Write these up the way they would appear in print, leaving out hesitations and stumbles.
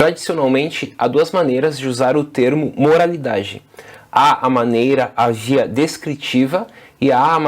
Tradicionalmente, há duas maneiras de usar o termo moralidade. Há a via descritiva e há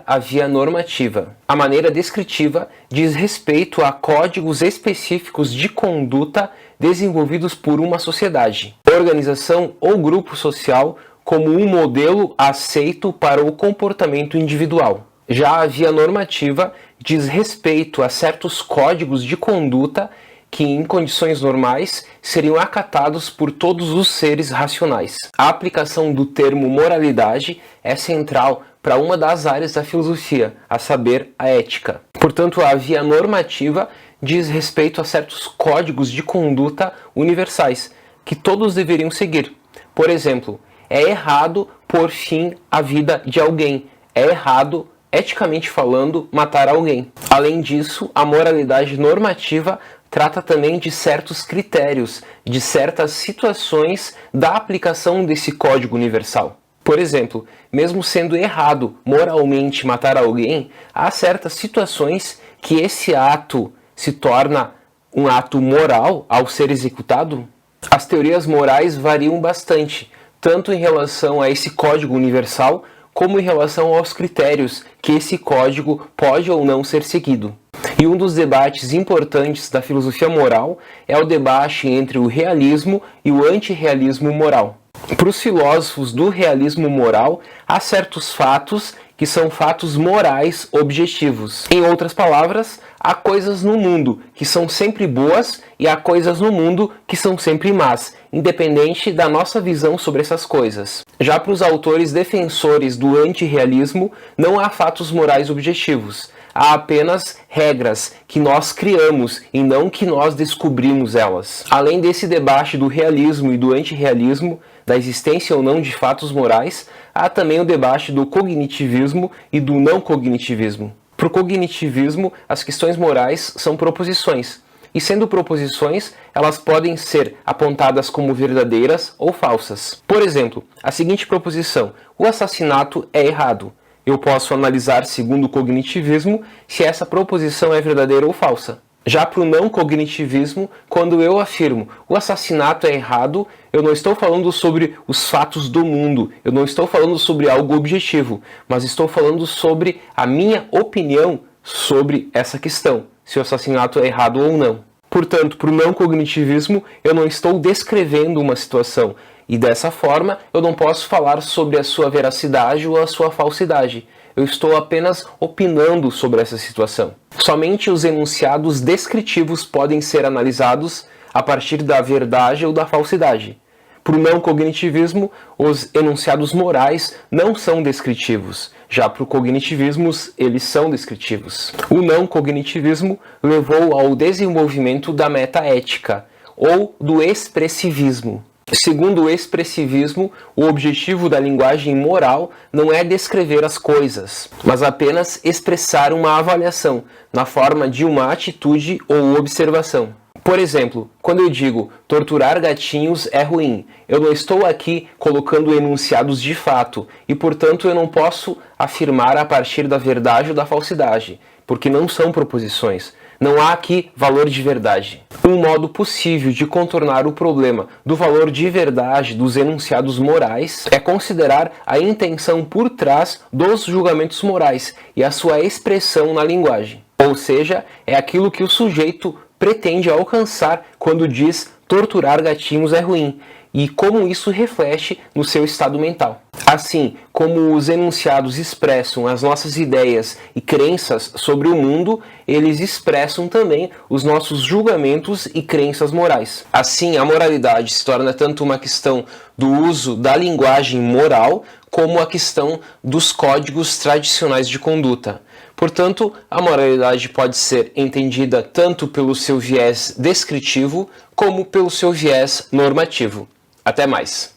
a via normativa. A maneira descritiva diz respeito a códigos específicos de conduta desenvolvidos por uma sociedade, organização ou grupo social como um modelo aceito para o comportamento individual. Já a via normativa diz respeito a certos códigos de conduta que, em condições normais, seriam acatados por todos os seres racionais. A aplicação do termo moralidade é central para uma das áreas da filosofia, a saber, a ética. Portanto, a via normativa diz respeito a certos códigos de conduta universais, que todos deveriam seguir. Por exemplo, é errado pôr fim à vida de alguém. É errado, eticamente falando, matar alguém. Além disso, a moralidade normativa trata também de certos critérios, de certas situações da aplicação desse código universal. Por exemplo, mesmo sendo errado moralmente matar alguém, há certas situações que esse ato se torna um ato moral ao ser executado. As teorias morais variam bastante, tanto em relação a esse código universal, como em relação aos critérios que esse código pode ou não ser seguido. E um dos debates importantes da filosofia moral é o debate entre o realismo e o antirrealismo moral. Para os filósofos do realismo moral, há certos fatos que são fatos morais objetivos. Em outras palavras, há coisas no mundo que são sempre boas e há coisas no mundo que são sempre más, independente da nossa visão sobre essas coisas. Já para os autores defensores do antirrealismo, não há fatos morais objetivos. Há apenas regras que nós criamos e não que nós descobrimos elas. Além desse debate do realismo e do antirrealismo, da existência ou não de fatos morais, há também o debate do cognitivismo e do não cognitivismo. Para o cognitivismo, as questões morais são proposições, e sendo proposições, elas podem ser apontadas como verdadeiras ou falsas. Por exemplo, a seguinte proposição: o assassinato é errado. Eu posso analisar, segundo o cognitivismo, se essa proposição é verdadeira ou falsa. Já para o não cognitivismo, quando eu afirmo o assassinato é errado, eu não estou falando sobre os fatos do mundo, eu não estou falando sobre algo objetivo, mas estou falando sobre a minha opinião sobre essa questão, se o assassinato é errado ou não. Portanto, para o não cognitivismo, eu não estou descrevendo uma situação, e dessa forma eu não posso falar sobre a sua veracidade ou a sua falsidade. Eu estou apenas opinando sobre essa situação. Somente os enunciados descritivos podem ser analisados a partir da verdade ou da falsidade. Para o não cognitivismo, os enunciados morais não são descritivos. Já para o cognitivismo, eles são descritivos. O não cognitivismo levou ao desenvolvimento da metaética, ou do expressivismo. Segundo o expressivismo, o objetivo da linguagem moral não é descrever as coisas, mas apenas expressar uma avaliação, na forma de uma atitude ou observação. Por exemplo, quando eu digo torturar gatinhos é ruim, eu não estou aqui colocando enunciados de fato, e portanto eu não posso afirmar a partir da verdade ou da falsidade, porque não são proposições. Não há aqui valor de verdade. Um modo possível de contornar o problema do valor de verdade dos enunciados morais é considerar a intenção por trás dos julgamentos morais e a sua expressão na linguagem. Ou seja, é aquilo que o sujeito pretende alcançar quando diz torturar gatinhos é ruim, e como isso reflete no seu estado mental. Assim como os enunciados expressam as nossas ideias e crenças sobre o mundo, eles expressam também os nossos julgamentos e crenças morais. Assim, a moralidade se torna tanto uma questão do uso da linguagem moral, como a questão dos códigos tradicionais de conduta. Portanto, a moralidade pode ser entendida tanto pelo seu viés descritivo, como pelo seu viés normativo. Até mais!